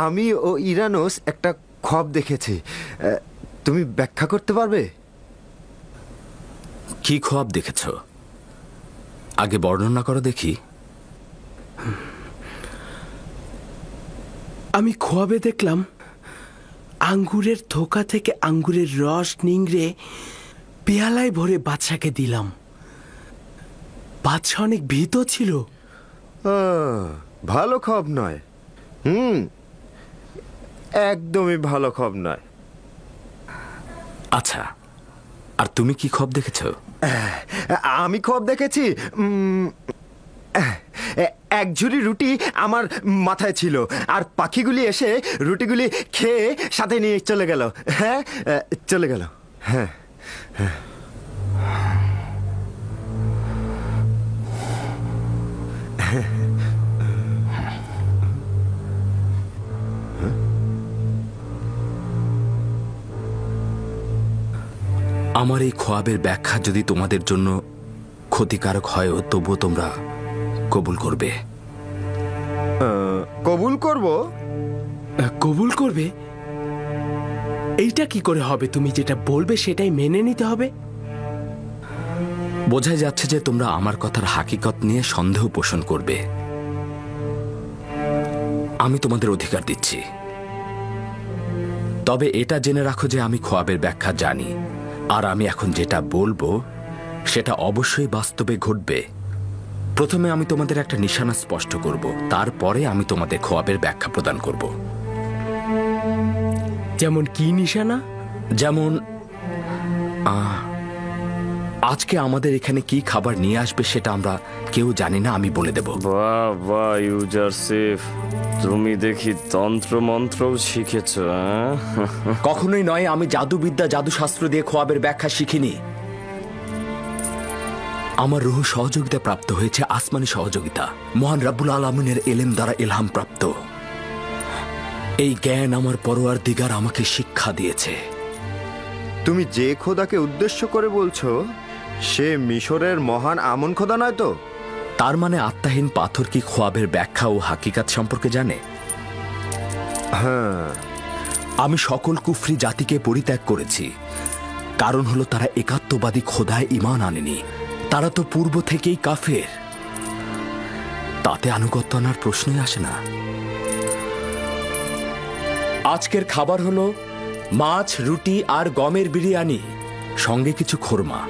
আমি ও ইরানোস একটা খোয়াব দেখেছি, তুমি ব্যাখ্যা করতে পারবে? কি খোয়াব দেখেছ? আগে বর্ণনা করো দেখি। আমি খোয়াবে দেখলাম আঙ্গুরের থোকা থেকে আঙ্গুরের রস নিংড়ে পেয়ালায় ভরে বাদশাকে দিলাম। বাদশা অনেক ভীত ছিল। ভালো খোয়াব নয়। একদমই ভালো খোয়াব নয়। আচ্ছা, আর তুমি কি খোয়াব দেখেছ? আমি খোয়াব দেখেছি, এক ঝুড়ি রুটি আমার মাথায় ছিল, আর পাখিগুলি এসে রুটিগুলি খেয়ে সাথে নিয়ে চলে গেল। হ্যাঁ, চলে গেল। হ্যাঁ, হ্যাঁ। আমার এই খোয়াবের ব্যাখ্যা যদি তোমাদের জন্য ক্ষতিকারক হয়, তবুও তোমরা কবুল করবে? কবুল করব। কবুল করবে? এইটা কি করে হবে? তুমি যেটা বলবে সেটাই মেনে নিতে হবে। বোঝাই যাচ্ছে যে তোমরা আমার কথার হাকিকত নিয়ে সন্দেহ পোষণ করবে। আমি তোমাদের অধিকার দিচ্ছি, তবে এটা জেনে রাখো যে আমি খোয়াবের ব্যাখ্যা জানি, আর আমি এখন যেটা বলবো সেটা অবশ্যই বাস্তবে ঘটবে। প্রথমে আমি তোমাদের একটা নিশানা স্পষ্ট করব, তারপরে আমি তোমাদের খোয়াবের ব্যাখ্যা প্রদান করব। যেমন কি নিশানা? যেমন আজকে আমাদের এখানে কি খাবার নিয়ে আসবে সেটা আমরা কেউ জানি না, আমি বলে দেব। বাহ বাহ ইউজারসিফ, তুমি দেখি তন্ত্র মন্ত্রও শিখেছ। কখনোই নয়, আমি জাদুবিদ্যা জাদুশাস্ত্র দিয়ে খোয়াবের ব্যাখ্যা শিখিনি। আমার রুহ সহযোগিতা প্রাপ্ত হয়েছে, আসমানি সহযোগিতা, মহান রাব্বুল আলামিনের এলেম দ্বারা ইলহাম প্রাপ্ত। এই জ্ঞান আমার পরওয়ারদিগার আমাকে শিক্ষা দিয়েছে। তুমি যে খোদাকে উদ্দেশ্য করে বলছো সে মিশরের মহান আমন খোদা নয় তো? তার মানে আত্মাহীন পাথর কি খোয়াবের ব্যাখ্যা ও হাকিকাত সম্পর্কে জানে? হ্যাঁ। আমি সকল কুফরি জাতিকে পরিত্যাগ করেছি, কারণ হলো তারা একাত্মবাদী খোদায় ঈমান আনেনি। তারা তো পূর্ব থেকেই কাফের, তাতে আনুগত্য আনার প্রশ্নই আসে না। আজকের খাবার হলো মাছ, রুটি আর গমের বিরিয়ানি, সঙ্গে কিছু খোরমা।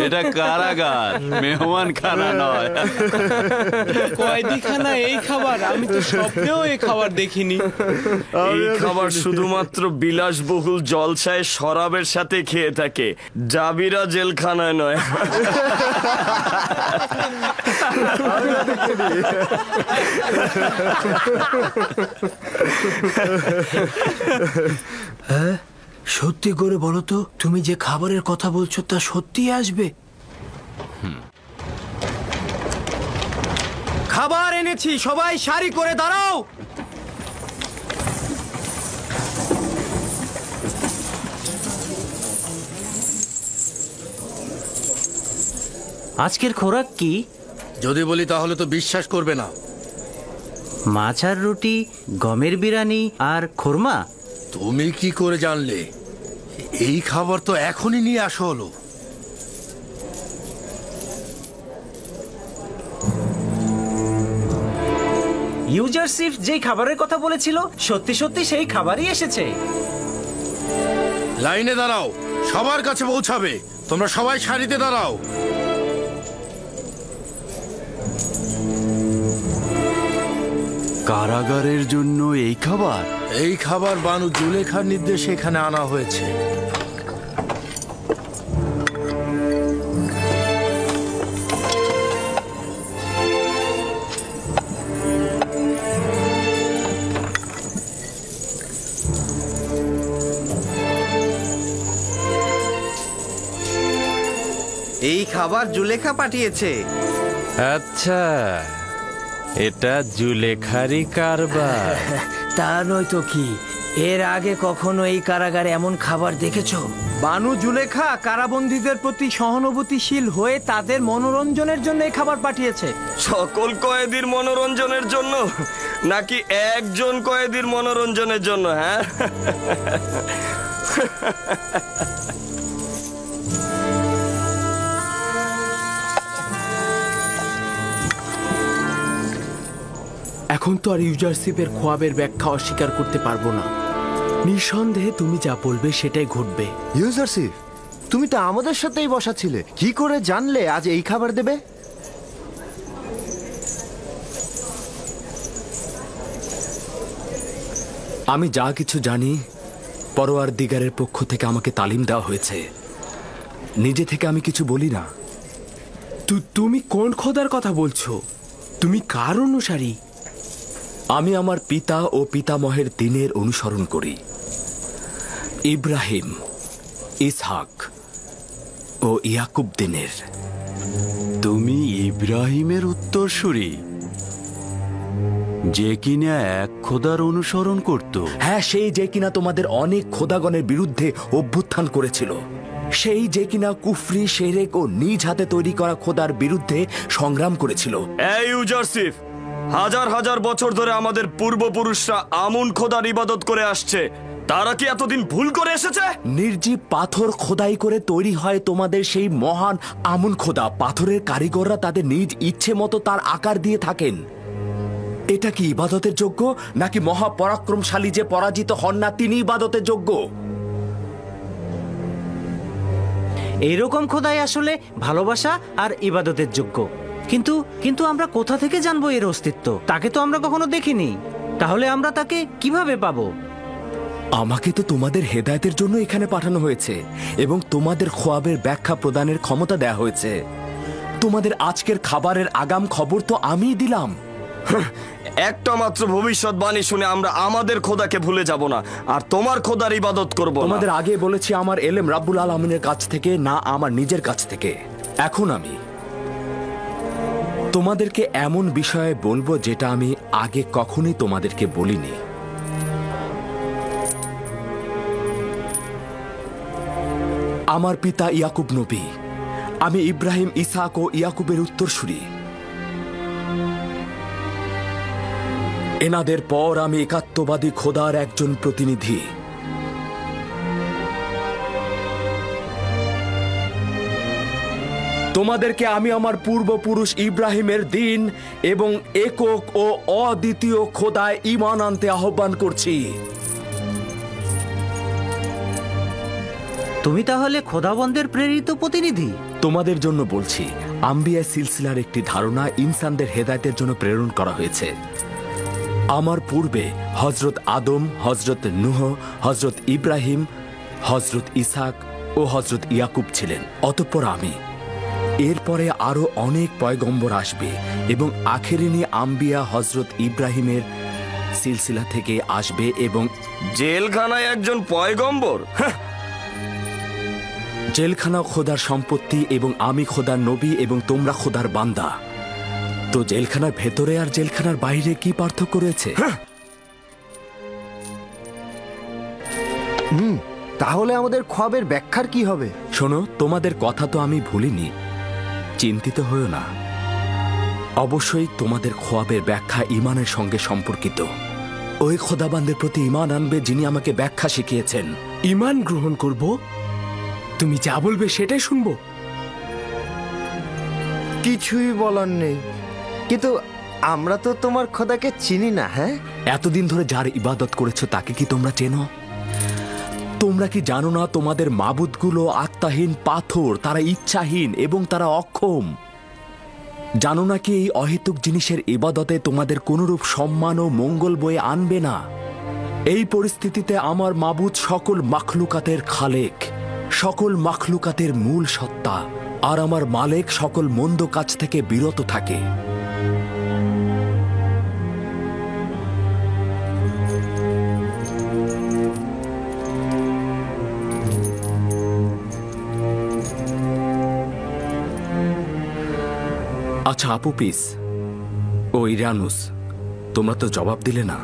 এটা কারাগার, মেহমান খানা নয়। কয়েদিখানা এই খাবার? আমি তো স্বপ্নেও এই খাবার দেখিনি। এই খাবার শুধুমাত্র বিলাসবহুল জলসায় শরাবের সাথে খেয়ে থাকে, জাবিরা জেলখানায় নয়। হ্যাঁ, সত্যি করে বলো তো, তুমি যে খাবারের কথা বলছো তা সত্যি আসবে? খাবার এনেছি, সবাই সারি করে দাঁড়াও। আজকের খোরাক কি? যদি বলি তাহলে তো বিশ্বাস করবে না। মাছ আর রুটি, গমের বিরিয়ানি আর খোরমা। তুমি কি করে জানলে? এই খাবার তো এখনই নিয়ে আসা হলো। ইউজারসিফ যেই খাবারের কথা বলেছিল সত্যি সত্যি সেই খাবারই এসেছে। লাইনে দাঁড়াও, সবার কাছে পৌঁছাবে। তোমরা সবাই সারিতে দাঁড়াও। কারাগারের জন্য এই খাবার? এই খাবার বানু জুলেখার নির্দেশে এখানে আনা হয়েছে। খাবার জুলেখা পাঠিয়েছে। আচ্ছা, এটা জুলেখারি কারবার। তা নয়তো কি, এর আগে কখনো এই কারাগারে এমন খাবার দেখেছো? বানু জুলেখা কারাবন্দীদের প্রতি সহানুভূতিশীল হয়ে তাদের মনোরঞ্জনের জন্য এই খাবার পাঠিয়েছে। সকল কয়েদির মনোরঞ্জনের জন্য নাকি একজন কয়েদির মনোরঞ্জনের জন্য? হ্যাঁ, এখন তো আর ইউজারশিপের খোয়াবের ব্যাখ্যা অস্বীকার করতে পারবো না। নিঃসন্দেহে তুমি যা বলবে সেটাই ঘটবে। ইউজারশিপ, তুমি তো আমাদের সাথেই বসা ছিলে, কি করে জানলে আজ এই খাবার দেবে? আমি যা কিছু জানি পরোয়ার দিগারের পক্ষ থেকে আমাকে তালিম দেওয়া হয়েছে। নিজে থেকে আমি কিছু বলি না। তুমি কোন খোদার কথা বলছো? তুমি কার অনুসারী? আমি আমার পিতা ও পিতামহের দিনের অনুসরণ করি, ইব্রাহিম, ইসহাক ও ইয়াকুব দিনের। তুমি ইব্রাহিমের উত্তরসূরি, যে কিনা এক খোদার অনুসরণ করত। হ্যাঁ, সেই যে কিনা তোমাদের অনেক খোদাগণের বিরুদ্ধে অভ্যুত্থান করেছিল, সেই যে কিনা কুফরি, শেরেক ও নিজ হাতে তৈরি করা খোদার বিরুদ্ধে সংগ্রাম করেছিল। এই ইউজারশিপ, হাজার হাজার বছর ধরে আমাদের পূর্বপুরুষরা আমুন খোদার ইবাদত করে আসছে। তারা কি এতদিন ভুল করে এসেছে? নির্জীব পাথর খোদাই করে তৈরি হয় তোমাদের সেই মহান আমুন খোদা। পাথরের কারিগররা তাদের নিজ ইচ্ছে মতো তার আকার দিয়ে থাকেন। এটা কি ইবাদতের যোগ্য, নাকি মহাপরাক্রমশালী যে পরাজিত হন না তিনি ইবাদতের যোগ্য? এইরকম খোদাই আসলে ভালোবাসা আর ইবাদতের যোগ্য। কিন্তু কিন্তু আমরা কোথা থেকে জানবো এর অস্তিত্ব? তাকে তো আমরা কখনো দেখিনি। তাহলে আমরা তাকে কিভাবে পাবো? আমাকে তো তোমাদের হেদায়েতের জন্য এখানে পাঠানো হয়েছে এবং তোমাদের খোয়াবের ব্যাখ্যা প্রদানের ক্ষমতা দেয়া হয়েছে। তোমাদের আজকের খাবারের আগাম খবর তো আমিই দিলাম। একটা মাত্র ভবিষ্যৎবাণী শুনে আমরা আমাদের খোদাকে ভুলে যাব না, আর তোমার খোদার ইবাদত করব না। তোমাদের আগে বলেছি আমার এলেম রাব্বুল আলামিনের কাছ থেকে, না আমার নিজের কাছ থেকে। এখন আমি তোমাদেরকে এমন বিষয়ে বলবো যেটা আমি আগে কখনোই তোমাদেরকে বলিনি। আমার পিতা ইয়াকুব নবী, আমি ইব্রাহিম, ইসহাক ও ইয়াকুবের উত্তরসূরি। এনাদের পর আমি একাত্মবাদী খোদার একজন প্রতিনিধি। তোমাদেরকে আমি আমার পূর্বপুরুষ ইব্রাহিমের দিন এবং একক ও অদ্বিতীয় খোদায় ঈমান আনতে আহ্বান করছি। তুমি তাহলে খোদাবন্দের প্রেরিত প্রতিনিধি? তোমাদের জন্য বলছি, আম্বিয়া সিলসিলার একটি ধারণা ইনসানদের হেদায়েতের জন্য প্রেরণ করা হয়েছে। আমার পূর্বে হজরত আদম, হজরত নূহ, হজরত ইব্রাহিম, হজরত ইসহাক ও হজরত ইয়াকুব ছিলেন। অতঃপর আমি। এরপরে আরো অনেক পয়গম্বর আসবে এবং আখেরিনী আম্বিয়া হজরত ইব্রাহিমের সিলসিলা থেকে আসবে এবং জেলখানায় একজন পয়গম্বর? জেলখানা খোদার সম্পত্তি এবং আমি খোদার নবী এবং তোমরা খোদার বান্দা। তো জেলখানার ভেতরে আর জেলখানার বাইরে কি পার্থক্য রয়েছে? তাহলে আমাদের খোয়াবের ব্যাখ্যার কি হবে? শোনো, তোমাদের কথা তো আমি ভুলিনি, চিন্তিত হও না। অবশ্যই তোমাদের খোয়াবের ব্যাখ্যা ঈমানের সঙ্গে সম্পর্কিত। ওই খোদাবান্দের প্রতি ঈমান আনবে যিনি আমাকে ব্যাখ্যা শিখিয়েছেন। ঈমান গ্রহণ করব? তুমি যা বলবে সেটাই শুনবো। কিছুই বলার নেই, কিন্তু আমরা তো তোমার খোদাকে চিনি না। হ্যাঁ, এতদিন ধরে যার ইবাদত করেছো তাকে কি তোমরা চেনো? তোমরা কি জানো না তোমাদের মাবুদগুলো আত্মাহীন পাথর, তারা ইচ্ছাহীন এবং তারা অক্ষম? জানো না কি এই অহেতুক জিনিসের ইবাদতে তোমাদের কোনরূপ সম্মান ও মঙ্গল বয়ে আনবে না? এই পরিস্থিতিতে আমার মাবুদ সকল মাখলুকাতের খালেক, সকল মাখলুকাতের মূল সত্তা, আর আমার মালেক সকল মন্দ কাজ থেকে বিরত থাকে। আচ্ছা আপু পিস ও ইরানুস, তোমরা তো জবাব দিলে না।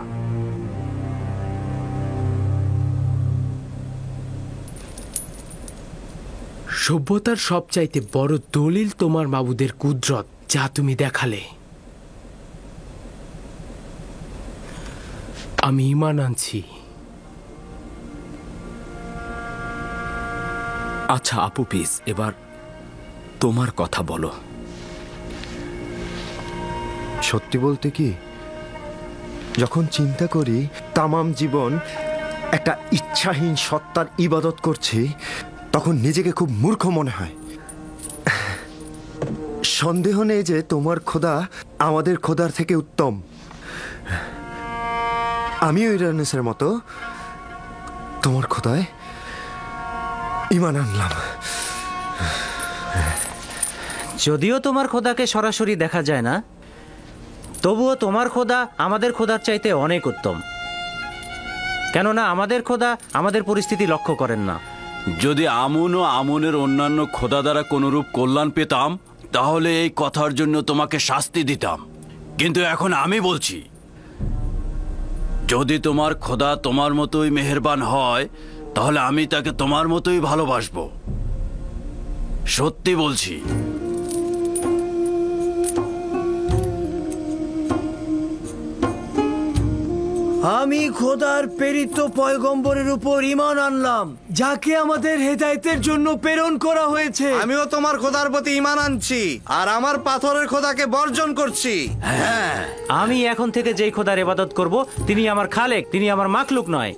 সভ্যতার সবচাইতে বড় দলিল তোমার মাবুদের কুদরত, যা তুমি দেখালে। আমি ঈমান আনছি। আচ্ছা আপু পিস, এবার তোমার কথা বলো। সত্যি বলতে কি, যখন চিন্তা করি তামাম জীবন একটা ইচ্ছাহীন সত্তার ইবাদত করছি, তখন নিজেকে খুব মূর্খ মনে হয়। সন্দেহ নেই যে তোমার খোদা আমাদের খোদার থেকে উত্তম। আমিও ইরানুসের মতো তোমার খোদায় ঈমান আনলাম। যদিও তোমার খোদাকে সরাসরি দেখা যায় না, তবুও তোমার খোদা আমাদের খোদার চাইতে অনেক উত্তম। কেননা আমাদের খোদা আমাদের পরিস্থিতি লক্ষ্য করেন না। যদি আমুন ও আমুনের অন্যান্য খোদা দ্বারা কোনরূপ কল্যাণ পেতাম, তাহলে এই কথার জন্য তোমাকে শাস্তি দিতাম। কিন্তু এখন আমি বলছি, যদি তোমার খোদা তোমার মতোই মেহেরবান হয়, তাহলে আমি তাকে তোমার মতোই ভালোবাসবো। সত্যি বলছি। আমি খোদার প্রেরিত পয়গম্বরের উপর ঈমান আনলাম, যাকে আমাদের হেদায়েতের জন্য প্রেরণ করা হয়েছে। আমিও তোমার খোদার প্রতি ঈমান আনছি, আর আমার পাথরের খোদাকে বর্জন করছি। আমি এখন থেকে যেই খোদার ইবাদত করব, তিনি আমার খালেক, তিনি আমার মাখলুক নয়।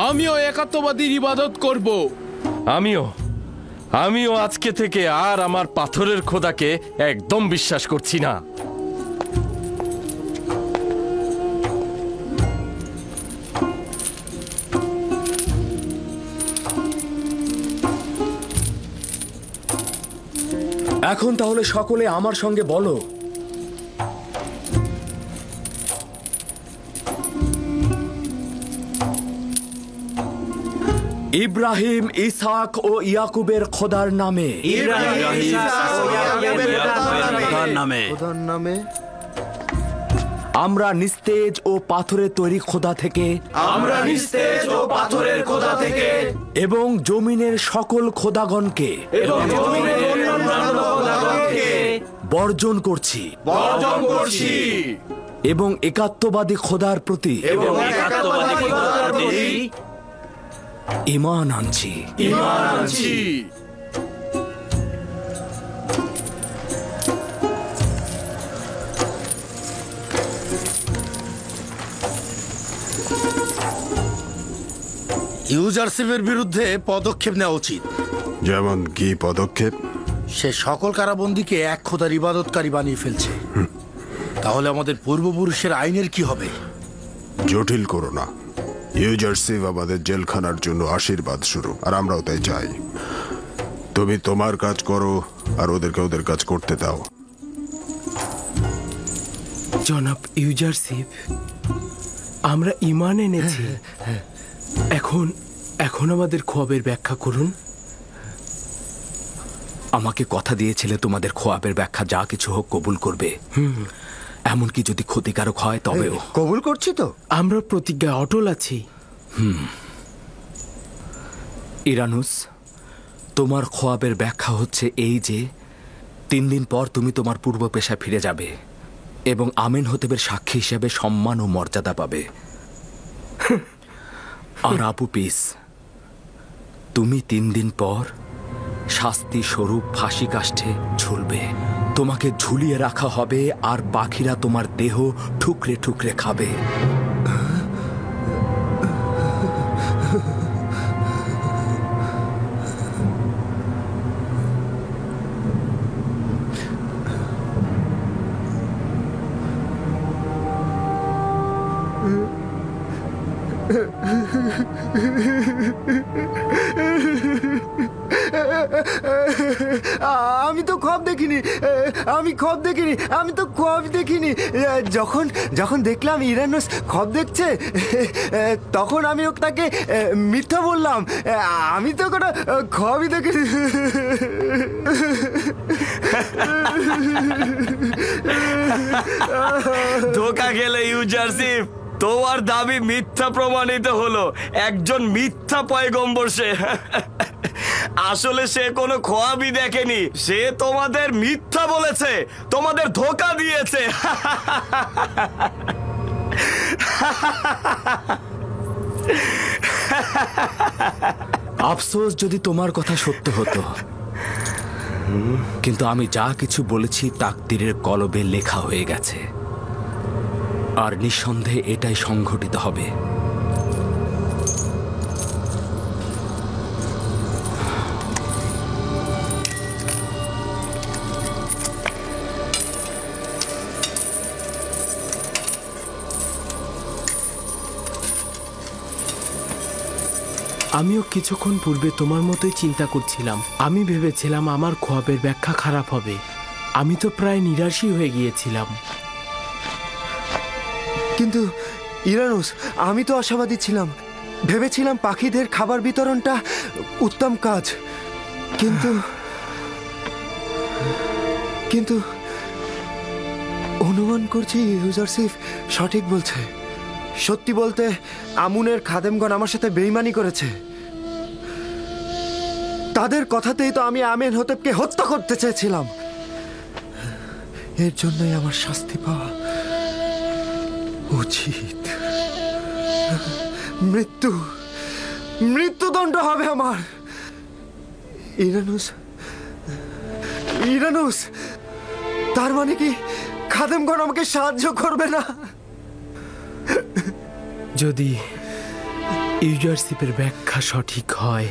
আমিও একাত্মবাদীর ইবাদত করব। আমিও আজকে থেকে আর আমার পাথরের খোদাকে একদম বিশ্বাস করছি না। এখন তাহলে সকলে আমার সঙ্গে বলো, ইব্রাহিম, ইসহাক ও ইয়াকুবের খোদার নামে। খোদার নামে আমরা নিস্তেজ ও পাথরের তৈরি খোদা থেকে, এবং জমিনের সকল খোদাগণকে বর্জন করছি এবং একাত্মবাদী খোদার প্রতি ঈমান আনছি। ইউজারশিপের বিরুদ্ধে পদক্ষেপ নেওয়া উচিত। যেমন কি পদক্ষেপ? সে সকল কারাবন্দীকে এক খোদার ইবাদতকারী বানিয়ে ফেলছে। তাহলে আমাদের পূর্বপুরুষের আইনের কি হবে? জটিল করো না। ইউজারশিপ আমাদের জেলখানার জন্য আশীর্বাদ স্বরূপ, আর আমরাও তাই চাই। তুমি তোমার কাজ করো আর ওদেরকে ওদের কাজ করতে দাও। জনাব ইউজারশিপ, আমরা ঈমান এনেছি। এখন আমাদের খোয়াবের ব্যাখ্যা করুন। আমাকে কথা দিয়েছিলে তোমাদের খোয়াবের ব্যাখ্যা যা কিছু হোক কবুল করবে, এমনকি যদি ক্ষতিকারক হয় তবেও। কবুল করছি তো। আমরা প্রতিজ্ঞায় অটল আছি। ইরানুস, তোমার খোয়াবের ব্যাখ্যা হচ্ছে এই যে 3 দিন পর তুমি তোমার পূর্ব পেশায় ফিরে যাবে এবং আমেন হতেবের সাক্ষী হিসেবে সম্মান ও মর্যাদা পাবে। আর আপু পিস, তুমি 3 দিন পর শাস্তি স্বরূপ ফাঁসি কাষ্ঠে ঝুলবে। তোমাকে ঝুলিয়ে রাখা হবে আর পাখিরা তোমার দেহ ঠুকরে ঠুকরে খাবে। আমি তো খব দেখিনি, আমি খব দেখিনি, আমি তো খব দেখিনি। যখন যখন দেখলাম ইরানুস খব দেখছে, তখন আমি তাকে মিথ্যা বললাম। আমি তো কোনো খবই দেখিনি। ধোকা গেলে ইউজারশিপ, তোমার দাবি মিথ্যা প্রমাণিত হলো। একজন মিথ্যা পয়গম্বর সে। আসলে সে কোনো খোয়াবই দেখেনি, সে তোমাদের মিথ্যা বলেছে, তোমাদের ধোকা দিয়েছে। আফসোস যদি তোমার কথা সত্য হতো, কিন্তু আমি যা কিছু বলেছি তাকদীরের কলবে লেখা হয়ে গেছে, আর নিঃসন্দেহে এটাই সংঘটিত হবে। আমিও কিছুক্ষণ পূর্বে তোমার মতোই চিন্তা করছিলাম। আমি ভেবেছিলাম আমার খোয়াবের ব্যাখ্যা খারাপ হবে। আমি তো প্রায় নিরাশই হয়ে গিয়েছিলাম। কিন্তু ইরানুস, আমি তো আশাবাদী ছিলাম, ভেবেছিলাম পাখিদের খাবার বিতরণটা উত্তম কাজ। কিন্তু কিন্তু অনুমান করছি ইউজারশিপ সঠিক বলছে। সত্যি বলতে আমুনের খাদেমগণ আমার সাথে বেইমানি করেছে। তাদের কথাতেই তো আমি আমেন হতেবকে হত্যা করতে চেয়েছিলাম। এর জন্যই আমার শাস্তি পাওয়া উচিত। মৃত্যু, মৃত্যুদণ্ড হবে আমার। ইরানুস, ইরানুস, তার মানে কি খাদেমগণ আমাকে সাহায্য করবে না? যদি ইউজারশিপের ব্যাখ্যা সঠিক হয়,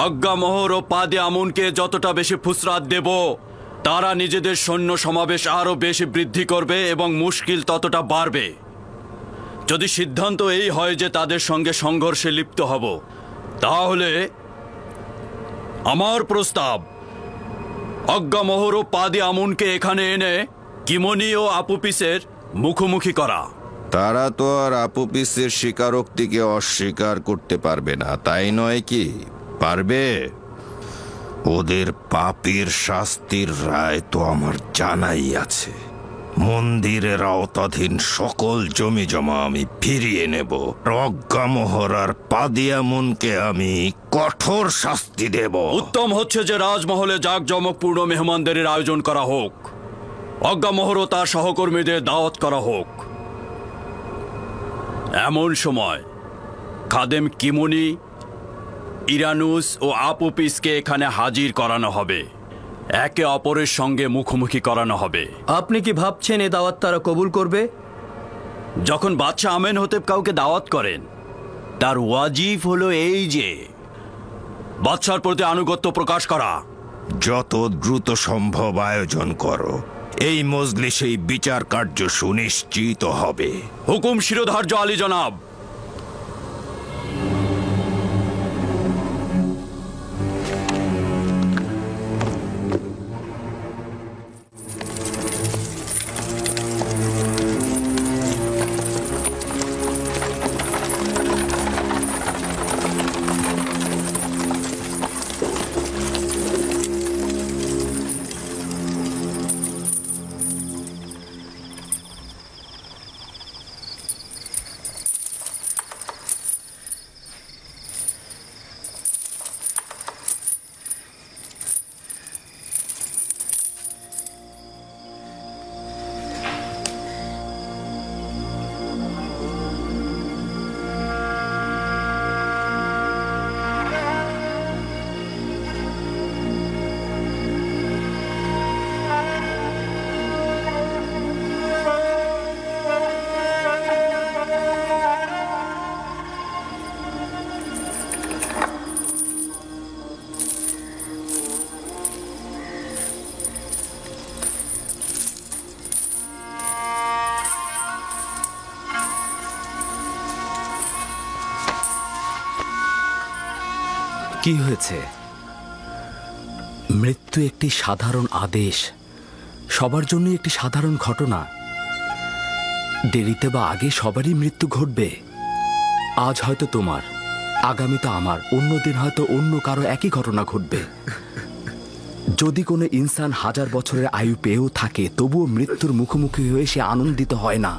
আজ্ঞামোহর ও পাদে আমুনকে যতটা বেশি ফুসরাত দেব, তারা নিজেদের সৈন্য সমাবেশ আরো বেশি বৃদ্ধি করবে এবং মুশকিল ততটা বাড়বে। যদি সিদ্ধান্ত এই হয় যে তাদের সঙ্গে সংঘর্ষে লিপ্ত হব, তাহলে আমার প্রস্তাব আজ্ঞামোহর ও পাদে আমুনকে এখানে এনে কিমনি ও আপুপিসের মুখোমুখি করা। তারা তো আর আপুপিসের স্বীকারোক্তিকে অস্বীকার করতে পারবে না, তাই নয় কি? পারবে? ওদের পাপের শাস্তির রায় তো আমার জানাই আছে। মন্দিরের আওতাধীন সকল জমি জমা আমি ফিরিয়ে নেব। আজ্ঞামোহর আর পাদিয়ামুনকে আমি কঠোর শাস্তি দেব। উত্তম হচ্ছে যে রাজমহলে জাঁকজমকপূর্ণ মেহমানদের আয়োজন করা হোক। আজ্ঞামোহর ও তার সহকর্মীদের দাওয়াত করা হোক। এমন সময় খাদেম কিমনি, ইরানুস ও আপুপিসকে এখানে হাজির করানো হবে। একে অপরের সঙ্গে মুখোমুখি করানো হবে। আপনি কি ভাবছেন এ দাওয়াত তারা কবুল করবে? যখন বাদশাহ আমেন হতেব কাউকে দাওয়াত করেন, তার ওয়াজিব হলো এই যে বাদশার প্রতি আনুগত্য প্রকাশ করা। যত দ্রুত সম্ভব আয়োজন করো, এই মজলিসেই বিচার কার্য সুনিশ্চিত হবে। হুকুম শিরোধার্য আলী জনাব। কি হয়েছে? মৃত্যু একটি সাধারণ আদেশ, সবার জন্য একটি সাধারণ ঘটনা। দেরিতে বা আগে সবারই মৃত্যু ঘটবে। আজ হয়তো তোমার, আগামীতে আমার, অন্যদিন হয়তো অন্য কারো একই ঘটনা ঘটবে। যদি কোনো ইনসান 1000 বছরের আয়ু পেয়েও থাকে, তবুও মৃত্যুর মুখোমুখি হয়ে সে আনন্দিত হয় না।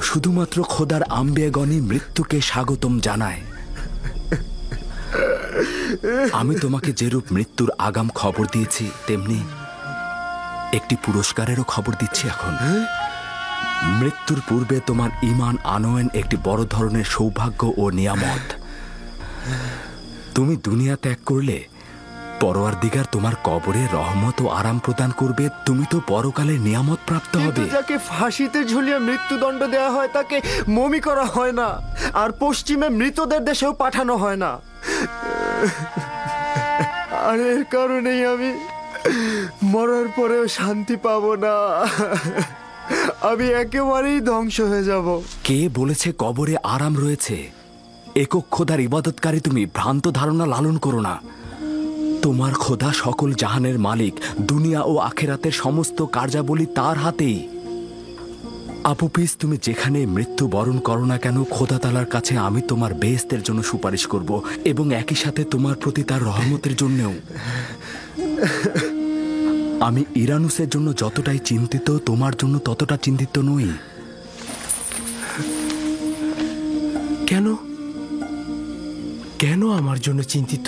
শুধুমাত্র খোদার আম্বিয়াগণই মৃত্যুকে স্বাগতম জানায়। আমি তোমাকে যেরূপ মৃত্যুর আগাম খবর দিয়েছি, তেমনি একটি পুরস্কারেরও খবর দিচ্ছি এখন। মৃত্যুর পূর্বে তোমার ঈমান আনয়ন একটি বড় ধরনের সৌভাগ্য ও নিয়ামত। তুমি দুনিয়া ত্যাগ করলে পরওয়ারদিগার তোমার কবরে রহমত ও আরাম প্রদান করবে। তুমি তো পরকালে নিয়ামত প্রাপ্ত হবে। যাকে ফাঁসিতে ঝুলিয়ে মৃত্যুদণ্ড দেওয়া হয় তাকে মমি করা হয় না, আর পশ্চিমে মৃতদের দেশেও পাঠানো হয় না। আর এর কারণেই আমি মরার পরেও শান্তি পাবো না। আমি একেবারেই ধ্বংস হয়ে যাব। কে বলেছে কবরে আরাম রয়েছে? একক খোদার ইবাদতকারী তুমি, ভ্রান্ত ধারণা লালন করো না। তোমার খোদা সকল জাহানের মালিক, দুনিয়া ও আখেরাতের সমস্ত কার্যাবলী তার হাতেই। আপুপিস, তুমি যেখানে মৃত্যু বরণ করো না কেন, খোদা তাআলার কাছে আমি তোমার বেহেশতের জন্য সুপারিশ করব, এবং একই সাথে তোমার প্রতি তার রহমতের জন্যও। আমি ইরানুসের জন্য যতটাই চিন্তিত, তোমার জন্য ততটা চিন্তিত নই। কেন কেন আমার জন্য চিন্তিত?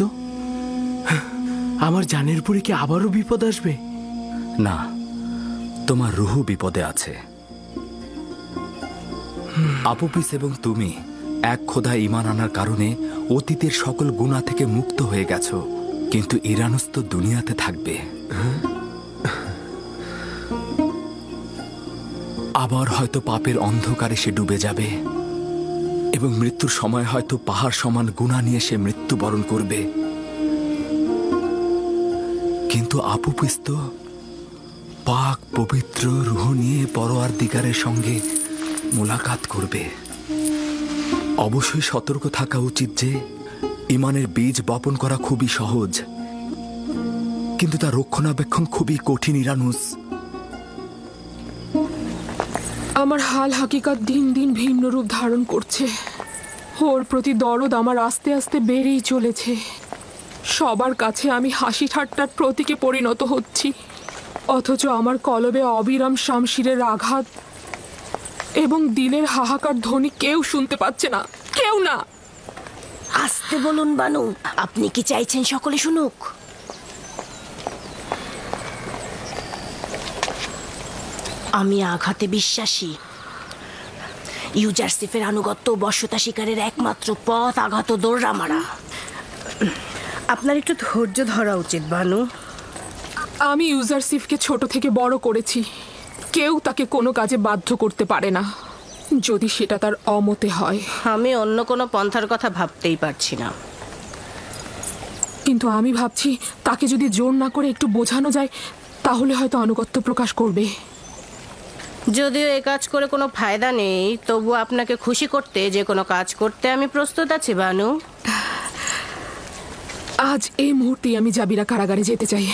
আমার জানের পরে কি আবারও বিপদ আসবে? না, তোমার রুহু বিপদে আছে। আপুপিস এবং তুমি এক খোদা ঈমান আনার কারণে অতীতের সকল গুনাহ থেকে মুক্ত হয়ে গেছো, কিন্তু ইরানুস তো দুনিয়াতে থাকবে। আবার হয়তো পাপের অন্ধকারে সে ডুবে যাবে, এবং মৃত্যুর সময় হয়তো পাহাড় সমান গুনাহ নিয়ে সে মৃত্যুবরণ করবে। কিন্তু আপুপিস তো পাক পবিত্র রুহ নিয়ে পরওয়ারদিগারের সঙ্গে মোলাকাত করবে। অবশ্যই সতর্ক থাকা উচিত যে ঈমানের বীজ বপন করা খুবই সহজ, কিন্তু তার রক্ষণাবেক্ষণ খুবই কঠিন। ইরানুস, আমার হাল হাকিকত দিন দিন ভিন্ন রূপ ধারণ করছে। ওর প্রতি দরদ আমার আস্তে আস্তে বেড়েই চলেছে। সবার কাছে আমি হাসি ঠাট্টার প্রতীকে পরিণত হচ্ছি, অথচ আমার কলবে অবিরাম শামশিরের আঘাত এবং দিলের হাহাকার ধ্বনি কেউ শুনতে পাচ্ছে না, কেউ না। আস্তে বলুন বানু, আপনি কি চাইছেন সকলে শুনুক? আমি আঘাতে বিশ্বাসী। ইউজারসিফের আনুগত্য ও বশ্যতা শিকারের একমাত্র পথ আঘাত ও দৌড়া মারা। আপনার একটু ধৈর্য ধরা উচিত বানু। আমি ইউজারসিফকে ছোট থেকে বড় করেছি। কেউ তাকে কোনো কাজে বাধ্য করতে পারে না, যদি সেটা তার অমতে হয়। আমি অন্য কোনো পন্থার কথা ভাবতেই পারছি না। কিন্তু আমি ভাবছি তাকে যদি জোর না করে একটু বোঝানো যায়, তাহলে হয়তো আনুগত্য প্রকাশ করবে। যদিও এই কাজ করে কোনো ফায়দা নেই, তবু আপনাকে খুশি করতে যে কোনো কাজ করতে আমি প্রস্তুত আছি বানু। আজ এই মুহূর্তে আমি জাবিরা কারাগারে যেতে চাই।